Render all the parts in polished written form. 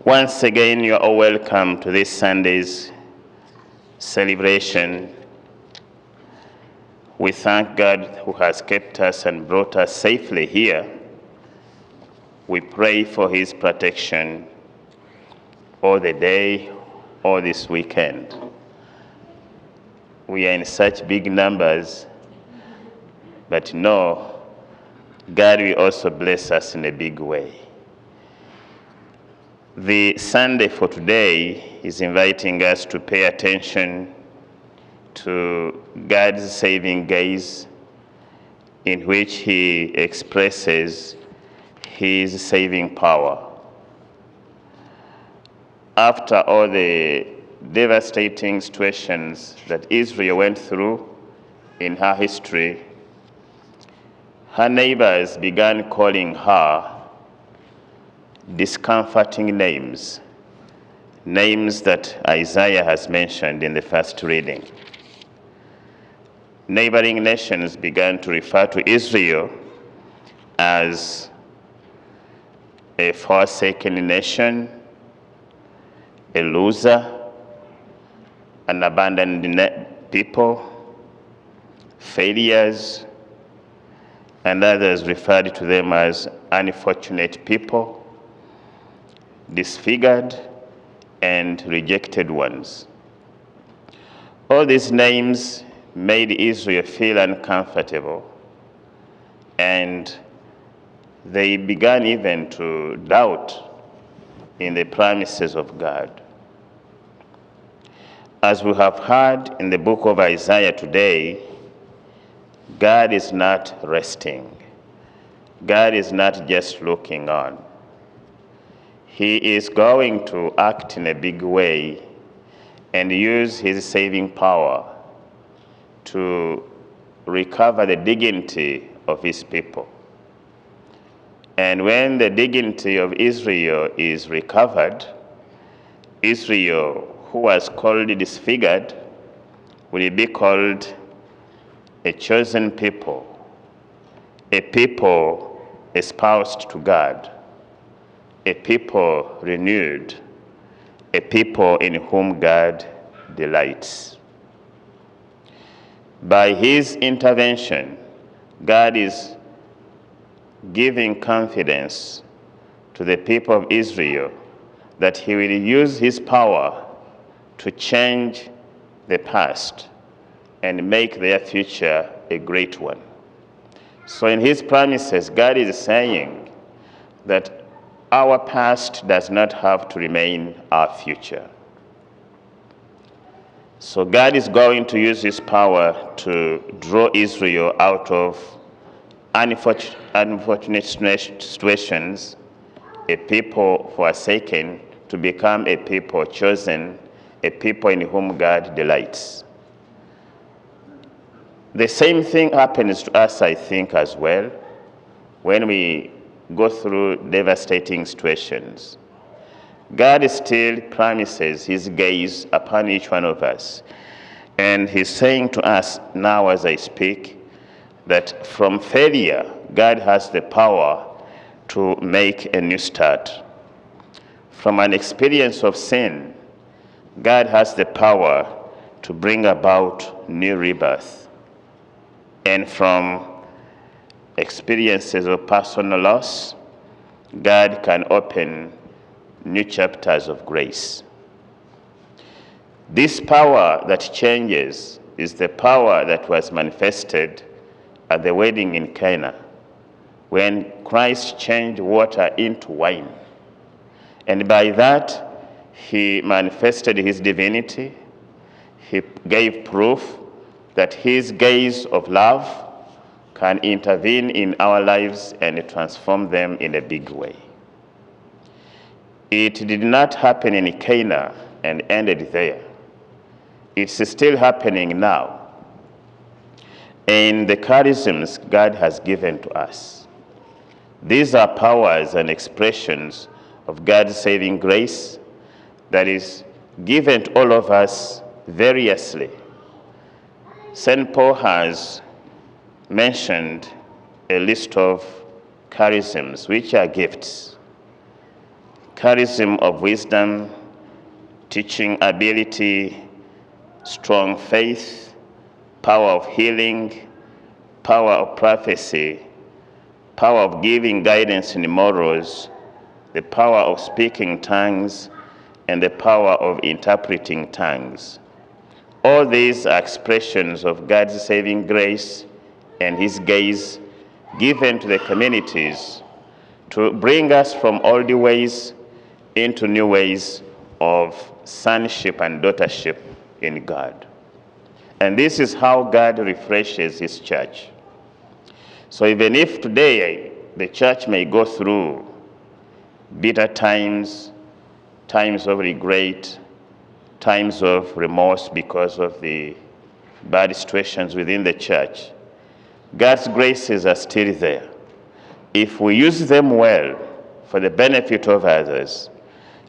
Once again, you are all welcome to this Sunday's celebration. We thank God who has kept us and brought us safely here. We pray for his protection all the day, all this weekend. We are in such big numbers, but no, God will also bless us in a big way. The Sunday for today is inviting us to pay attention to God's saving gaze, in which he expresses his saving power. After all the devastating situations that Israel went through in her history, her neighbors began calling her discomforting names that Isaiah has mentioned in the first reading. Neighboring nations began to refer to Israel as a forsaken nation, a loser, an abandoned people, failures, and others referred to them as unfortunate people, disfigured, and rejected ones. All these names made Israel feel uncomfortable, and they began even to doubt in the promises of God. As we have heard in the book of Isaiah today, God is not resting. God is not just looking on. He is going to act in a big way and use his saving power to recover the dignity of his people. And when the dignity of Israel is recovered, Israel, who was called disfigured, will be called a chosen people, a people espoused to God, a people renewed, a people in whom God delights. By his intervention, God is giving confidence to the people of Israel that he will use his power to change the past and make their future a great one. So in his promises, God is saying that our past does not have to remain our future. So God is going to use his power to draw Israel out of unfortunate situations, a people forsaken, to become a people chosen, a people in whom God delights. The same thing happens to us, I think, as well, when we go through devastating situations. God still promises his gaze upon each one of us. And he's saying to us now as I speak that from failure, God has the power to make a new start. From an experience of sin, God has the power to bring about new rebirth. And from experiences of personal loss, God can open new chapters of grace. This power that changes is the power that was manifested at the wedding in Cana, when Christ changed water into wine. And by that, he manifested his divinity. He gave proof that his gaze of love can intervene in our lives and transform them in a big way. It did not happen in Cana and ended there. It's still happening now in the charisms God has given to us. These are powers and expressions of God's saving grace that is given to all of us variously. St. Paul has mentioned a list of charisms, which are gifts. charism of wisdom, teaching ability, strong faith, power of healing, power of prophecy, power of giving guidance in morals, the power of speaking tongues, and the power of interpreting tongues. All these are expressions of God's saving grace and his grace given to the communities to bring us from old ways into new ways of sonship and daughtership in God. And this is how God refreshes his church. So even if today the church may go through bitter times, times of regret, times of remorse because of the bad situations within the church, God's graces are still there. If we use them well for the benefit of others,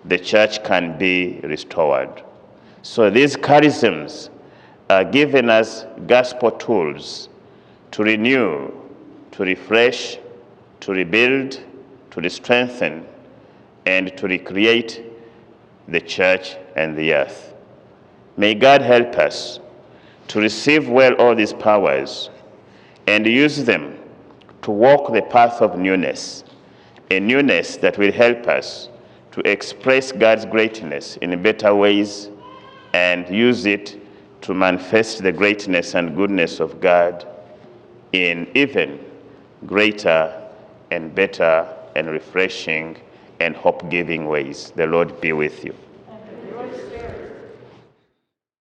the church can be restored. So these charisms are giving us gospel tools to renew, to refresh, to rebuild, to strengthen, and to recreate the church and the earth. May God help us to receive well all these powers and use them to walk the path of newness, a newness that will help us to express God's greatness in better ways and use it to manifest the greatness and goodness of God in even greater and better and refreshing and hope-giving ways. The Lord be with you.